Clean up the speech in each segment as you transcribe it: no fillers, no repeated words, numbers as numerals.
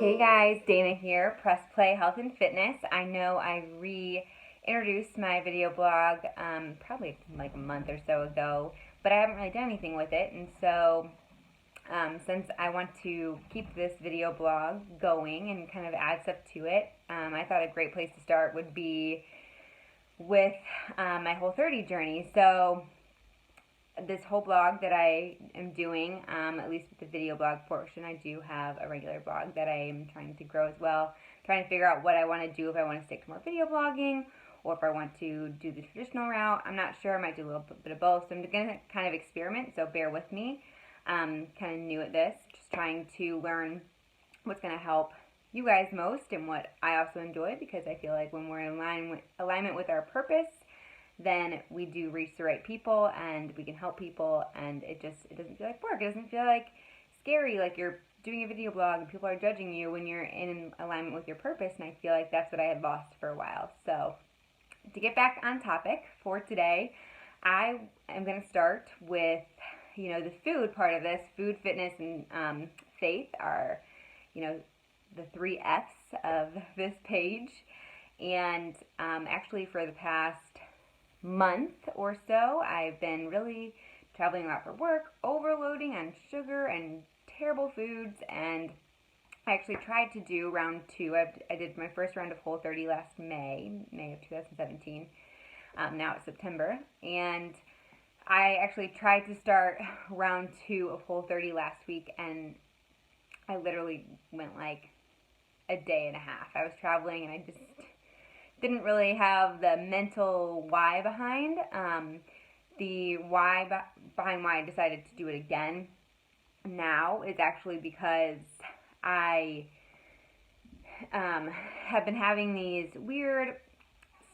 Hey guys, Dana here, Press Play Health and Fitness. I know I reintroduced my video blog probably like a month or so ago, but I haven't really done anything with it, and so since I want to keep this video blog going and kind of add stuff to it, I thought a great place to start would be with my Whole30 journey. So this whole blog that I am doing, at least with the video blog portion, I do have a regular blog that I am trying to grow as well. Trying to figure out what I want to do, if I want to stick to more video blogging or if I want to do the traditional route. I'm not sure. I might do a little bit of both. So I'm going to kind of experiment, so bear with me. Kind of new at this, just trying to learn what's going to help you guys most and what I also enjoy, because I feel like when we're in alignment with our purpose, then we do reach the right people and we can help people, and it doesn't feel like work. It doesn't feel like scary, like you're doing a video blog and people are judging you when you're in alignment with your purpose, and I feel like that's what I had lost for a while. So to get back on topic for today, I am going to start with, the food part of this. Food, fitness, and faith are, the 3 F's of this page. And actually for the past month or so, I've been really traveling a lot for work, overloading on sugar and terrible foods, and I actually tried to do round 2. I did my first round of Whole30 last May of 2017. Now it's September, and I actually tried to start round 2 of Whole30 last week, and I literally went like a day and a half. I was traveling, and I just didn't really have the mental why behind. The why behind why I decided to do it again now is actually because I have been having these weird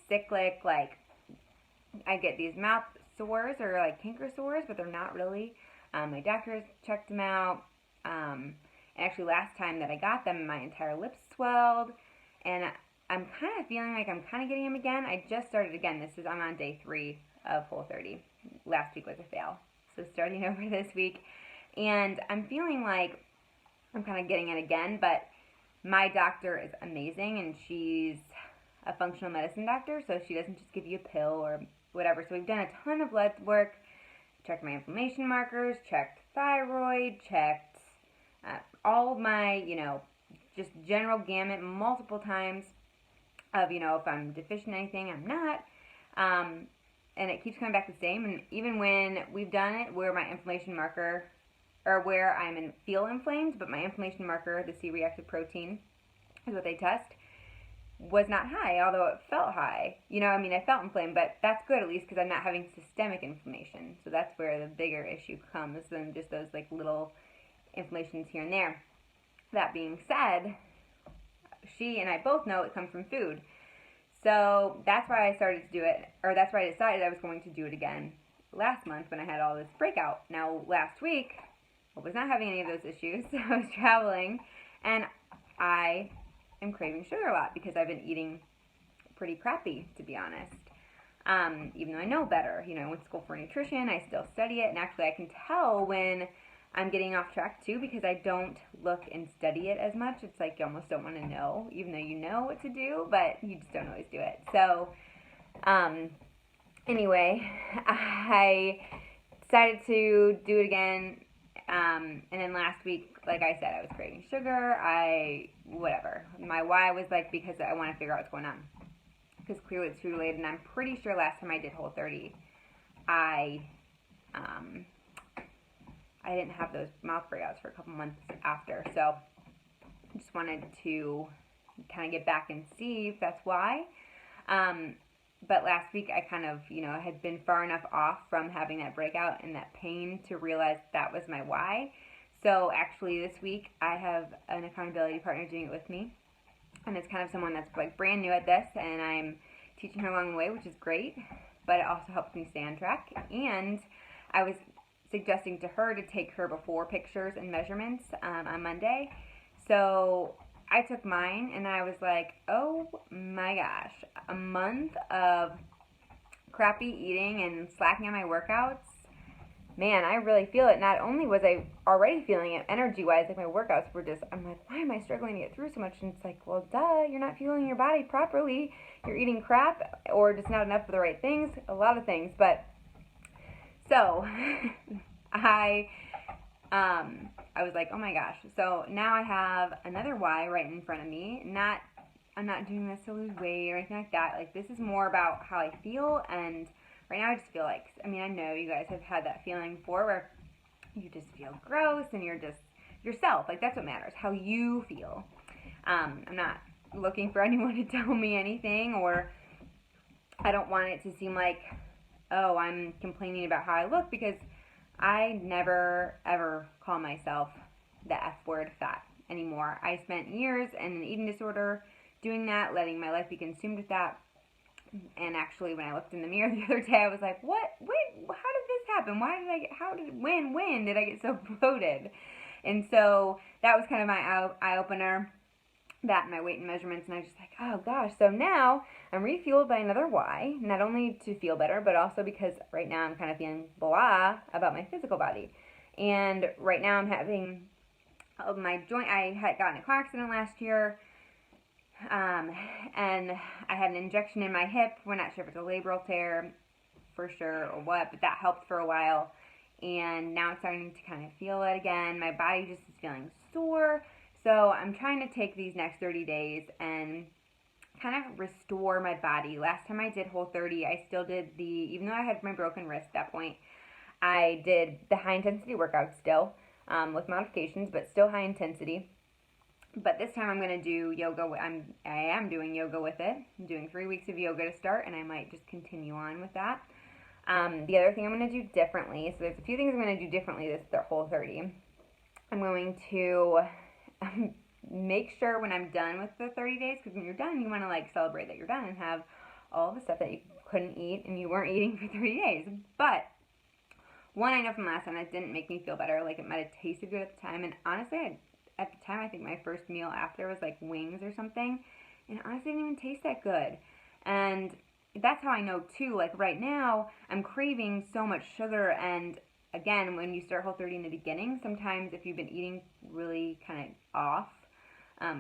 cyclic, like, I get these mouth sores or like canker sores, but they're not really. My doctor has checked them out. And actually last time that I got them, my entire lips swelled, and I'm kind of feeling like I'm kind of getting them again. I just started again. I'm on day 3 of Whole30. Last week was a fail. So starting over this week. And I'm feeling like I'm kind of getting it again, but my doctor is amazing, and she's a functional medicine doctor, so she doesn't just give you a pill or whatever. So we've done a ton of blood work, checked my inflammation markers, checked thyroid, checked all of my, just general gamut multiple times of, if I'm deficient in anything, I'm not, and it keeps coming back the same. And even when we've done it where my inflammation marker, or where feel inflamed, but my inflammation marker, the C-reactive protein, is what they test, was not high, although it felt high. I felt inflamed, but that's good at least, because I'm not having systemic inflammation. So that's where the bigger issue comes than just those like little inflammations here and there. That being said, she and I both know it comes from food. So that's why I started to do it, or that's why I decided I was going to do it again last month when I had all this breakout. Now, last week, I was not having any of those issues. I was traveling, and I am craving sugar a lot because I've been eating pretty crappy, to be honest. Even though I know better. I went to school for nutrition, I still study it, and actually I can tell when I'm getting off track too, because I don't look and study it as much. It's like you almost don't want to know, even though you know what to do, but you just don't always do it. So, anyway, I decided to do it again, and then last week, like I said, I was craving sugar, whatever. My why was like, because I want to figure out what's going on, because clearly it's food related, and I'm pretty sure last time I did Whole30, I didn't have those mouth breakouts for a couple months after, so I just wanted to kind of get back and see if that's why. But last week I kind of, had been far enough off from having that breakout and that pain to realize that was my why. So actually this week I have an accountability partner doing it with me, and it's kind of someone that's like brand new at this, and I'm teaching her along the way, which is great, but it also helps me stay on track. And I was suggesting to her to take her before pictures and measurements on Monday. So I took mine, and I was like, oh my gosh, a month of crappy eating and slacking on my workouts man, I really feel it. Not only was I already feeling it energy-wise, like my workouts were just, I'm like, why am I struggling to get through so much? And it's like, well, duh, you're not fueling your body properly. You're eating crap or just not enough of the right things, a lot of things. But so I I was like, oh my gosh. So now I have another why right in front of me. I'm not doing this to lose weight or anything like that. Like, this is more about how I feel, and right now I just feel like, I mean, I know you guys have had that feeling before where you just feel gross and you're just yourself. Like, that's what matters, how you feel. I'm not looking for anyone to tell me anything, or I don't want it to seem like, oh, I'm complaining about how I look, because I never ever call myself the F word, fat, anymore. I spent years in an eating disorder doing that, letting my life be consumed with that. And actually, when I looked in the mirror the other day, I was like, what? Wait, how did this happen? When did I get so bloated? And so that was kind of my eye opener, that and my weight and measurements, and I was just like, oh gosh. So now I'm refueled by another why, not only to feel better, but also because right now I'm kind of feeling blah about my physical body. And right now I'm having my joint, I had gotten a car accident last year, and I had an injection in my hip. We're not sure if it's a labral tear for sure or what, but that helped for a while. And now I'm starting to kind of feel it again. My body just is feeling sore. So I'm trying to take these next 30 days and kind of restore my body. Last time I did Whole30, I still did even though I had my broken wrist at that point, I did the high intensity workout still, with modifications, but still high intensity. But this time I'm going to do yoga. I am doing yoga with it. I'm doing 3 weeks of yoga to start, and I might just continue on with that. The other thing I'm going to do differently, so there's a few things I'm going to do differently this Whole30. I'm going to make sure when I'm done with the 30 days, because when you're done, you want to like celebrate that you're done and have all the stuff that you couldn't eat and you weren't eating for 30 days. But one, I know from last time, that didn't make me feel better. Like, it might have tasted good at the time, and honestly, at the time, I think my first meal after was like wings or something, and honestly, it didn't even taste that good. And that's how I know too, like right now, I'm craving so much sugar. And again, when you start Whole30 in the beginning, sometimes if you've been eating really kind of off,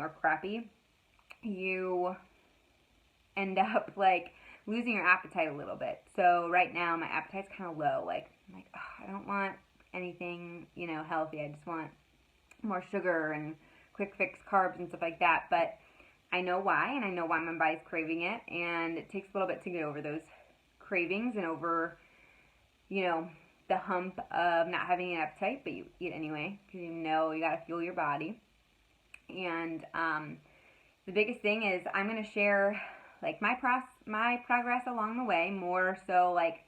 or crappy, you end up like losing your appetite a little bit. So right now my appetite's kind of low. Like, I'm like, oh, I don't want anything, healthy. I just want more sugar and quick fix carbs and stuff like that. But I know why, and I know why my body's craving it, and it takes a little bit to get over those cravings and over, the hump of not having an appetite, but you eat anyway, because you gotta fuel your body. And the biggest thing is I'm going to share like my progress along the way, more so like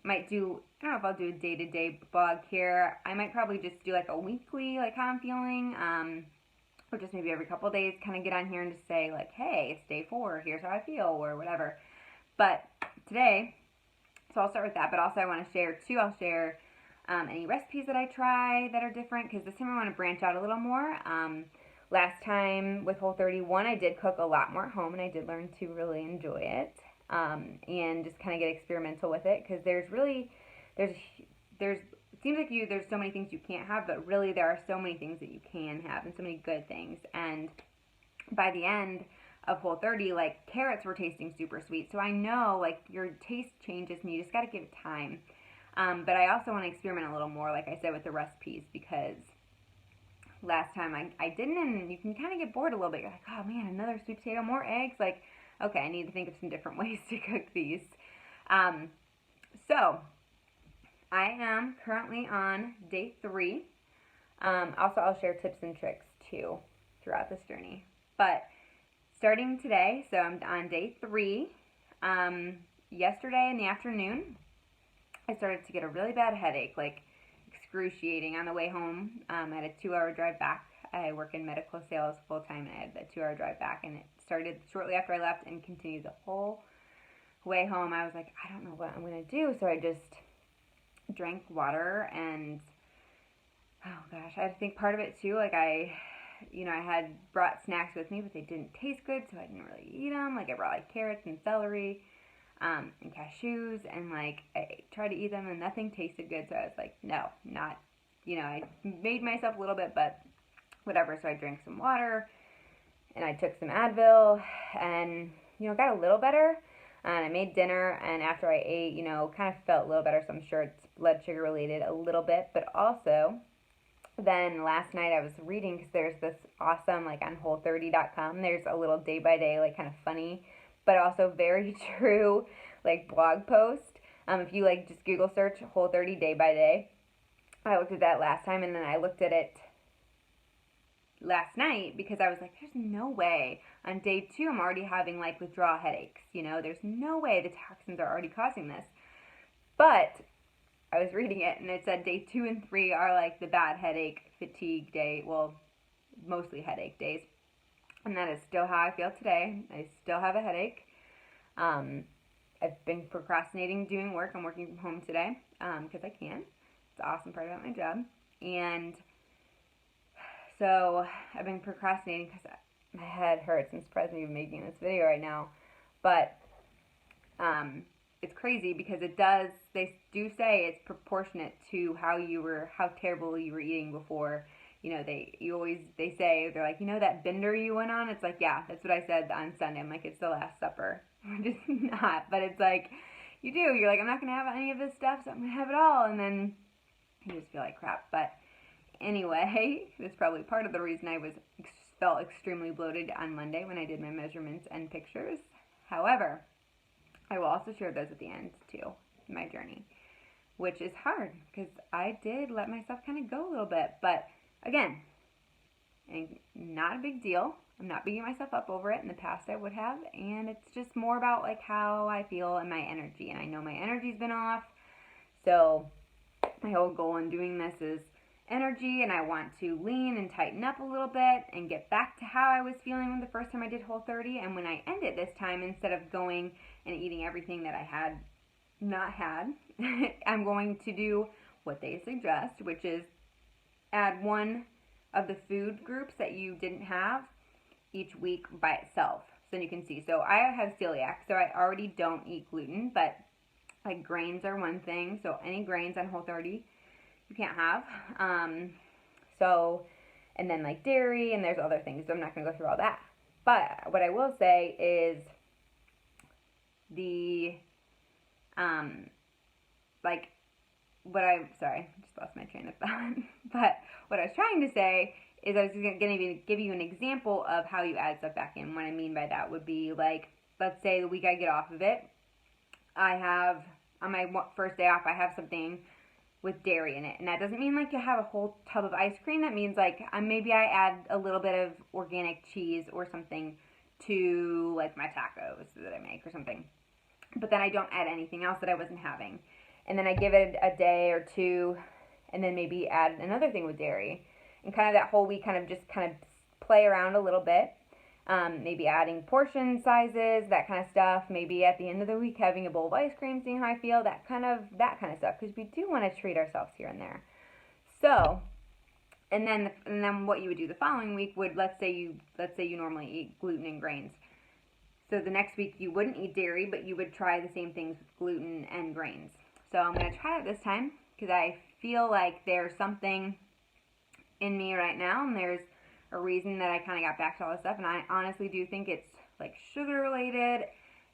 might do, I don't know if I'll do a day-to-day blog here. I might probably just do like a weekly, like how I'm feeling, or just maybe every couple of days kind of get on here and just say like, hey, it's day 4, here's how I feel, or whatever. But today, so I'll start with that, but also I want to share too, I'll share any recipes that I try that are different, because this time I want to branch out a little more. Last time with Whole30, I did cook a lot more at home, and I did learn to really enjoy it, and just kind of get experimental with it, because there's it seems like there's so many things you can't have, but really there are so many things that you can have, and so many good things. And by the end of Whole30, like, carrots were tasting super sweet, so I know like your taste changes, and you just got to give it time. But I also want to experiment a little more, like I said, with the recipes, because last time I didn't, and you can kind of get bored a little bit. You're like, oh man, another sweet potato, more eggs. Like, okay, I need to think of some different ways to cook these. So, I am currently on day 3. Also, I'll share tips and tricks too throughout this journey. But starting today, so I'm on day 3. Yesterday in the afternoon, I started to get a really bad headache, like excruciating on the way home. I had a 2-hour drive back. I work in medical sales full-time, and I had a 2-hour drive back, and it started shortly after I left and continued the whole way home. I was like, I don't know what I'm going to do, so I just drank water, and oh gosh, I think part of it too, like I had brought snacks with me, but they didn't taste good, so I didn't really eat them. Like, I brought like carrots and celery, and cashews, and like I tried to eat them and nothing tasted good, so I was like, no, not, I made myself a little bit, but whatever. So I drank some water and I took some Advil and, got a little better. And I made dinner, and after I ate, kind of felt a little better, so I'm sure it's blood sugar related a little bit. But also, then last night I was reading, because there's this awesome, like on Whole30.com, there's a little day by day, like kind of funny, but also very true, like blog post. If you like just Google search Whole30 day by day, I looked at that last time, and then I looked at it last night because I was like, there's no way on day 2 I'm already having like withdrawal headaches. There's no way the toxins are already causing this. But I was reading it, and it said day 2 and 3 are like the bad headache, fatigue day, well, mostly headache days. And that is still how I feel today. I still have a headache. I've been procrastinating doing work. I'm working from home today because I can. It's the awesome part about my job. And so I've been procrastinating because my head hurts. I'm surprised I'm even making this video right now. But it's crazy because they do say it's proportionate to how terrible you were eating before. They say, they're like, that bender you went on? It's like, yeah, that's what I said on Sunday. I'm like, it's the Last Supper. We're just not. But it's like, you're like, I'm not going to have any of this stuff, so I'm going to have it all. And then you just feel like crap. But anyway, that's probably part of the reason I felt extremely bloated on Monday when I did my measurements and pictures. However, I will also share those at the end too, my journey, which is hard because I did let myself kind of go a little bit. But again, not a big deal. I'm not beating myself up over it. In the past I would have, and it's just more about like how I feel and my energy. And I know my energy's been off, so my whole goal in doing this is energy, and I want to lean and tighten up a little bit and get back to how I was feeling the first time I did Whole30. And when I end it this time, instead of going and eating everything that I had not had, I'm going to do what they suggest, which is add one of the food groups that you didn't have each week by itself, so then you can see. So I have celiac, so I already don't eat gluten, but like grains are one thing, so any grains on Whole30 you can't have. And then like dairy, and there's other things, so I'm not going to go through all that. But what I will say is sorry, I just lost my train of thought. But what I was trying to say is I was going to give you an example of how you add stuff back in. What I mean by that would be like, let's say the week I get off of it, I have, on my first day off, I have something with dairy in it. And that doesn't mean like you have a whole tub of ice cream. That means like maybe I add a little bit of organic cheese or something to like my tacos that I make or something. But then I don't add anything else that I wasn't having. And then I give it a day or two, and then maybe add another thing with dairy. And kind of that whole week kind of play around a little bit. Maybe adding portion sizes, that kind of stuff. Maybe at the end of the week having a bowl of ice cream, seeing how I feel, that kind of stuff. Because we do want to treat ourselves here and there. So, and then what you would do the following week would, let's say you normally eat gluten and grains. So the next week you wouldn't eat dairy, but you would try the same things with gluten and grains. So I'm going to try it this time because I feel like there's something in me right now, and there's a reason that I kind of got back to all this stuff. And I honestly do think it's like sugar related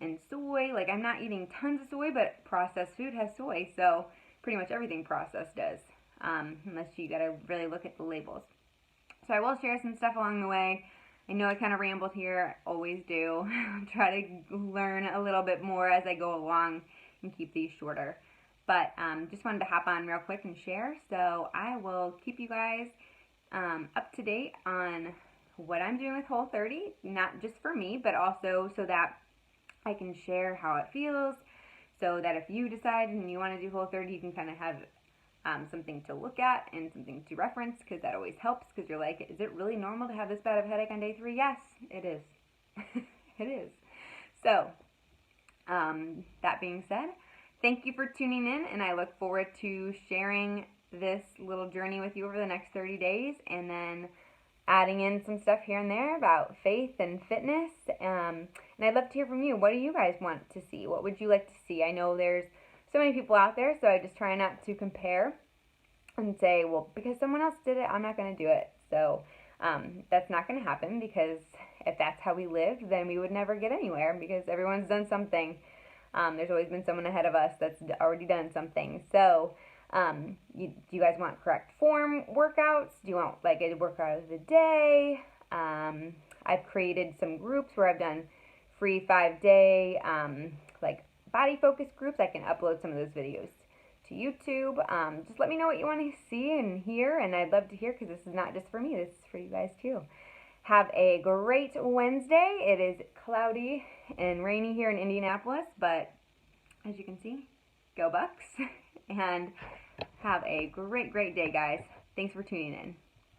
and soy. Like I'm not eating tons of soy, but processed food has soy, so pretty much everything processed does, unless you got to really look at the labels. So I will share some stuff along the way. I know I kind of rambled here, always do. Try to learn a little bit more as I go along and keep these shorter. But just wanted to hop on real quick and share. So I will keep you guys up to date on what I'm doing with Whole30, not just for me, but also so that I can share how it feels, so that if you decide and you want to do Whole30, you can kind of have something to look at and something to reference, because that always helps, because you're like, is it really normal to have this bad of a headache on day 3? Yes, it is. It is. So, that being said, thank you for tuning in, and I look forward to sharing this little journey with you over the next 30 days, and then adding in some stuff here and there about faith and fitness. And I'd love to hear from you. What do you guys want to see? What would you like to see? I know there's so many people out there, so I just try not to compare and say, well, because someone else did it, I'm not going to do it. So that's not going to happen, because if that's how we live, then we would never get anywhere, because everyone's done something. There's always been someone ahead of us that's already done something. So do you guys want correct form workouts? Do you want like a workout of the day? I've created some groups where I've done free 5-day like body focus groups. I can upload some of those videos to YouTube. Just let me know what you want to see and hear, and I'd love to hear, because this is not just for me, this is for you guys too. Have a great Wednesday. It is cloudy and rainy here in Indianapolis, but as you can see, go Bucks. And have a great, great day, guys. Thanks for tuning in.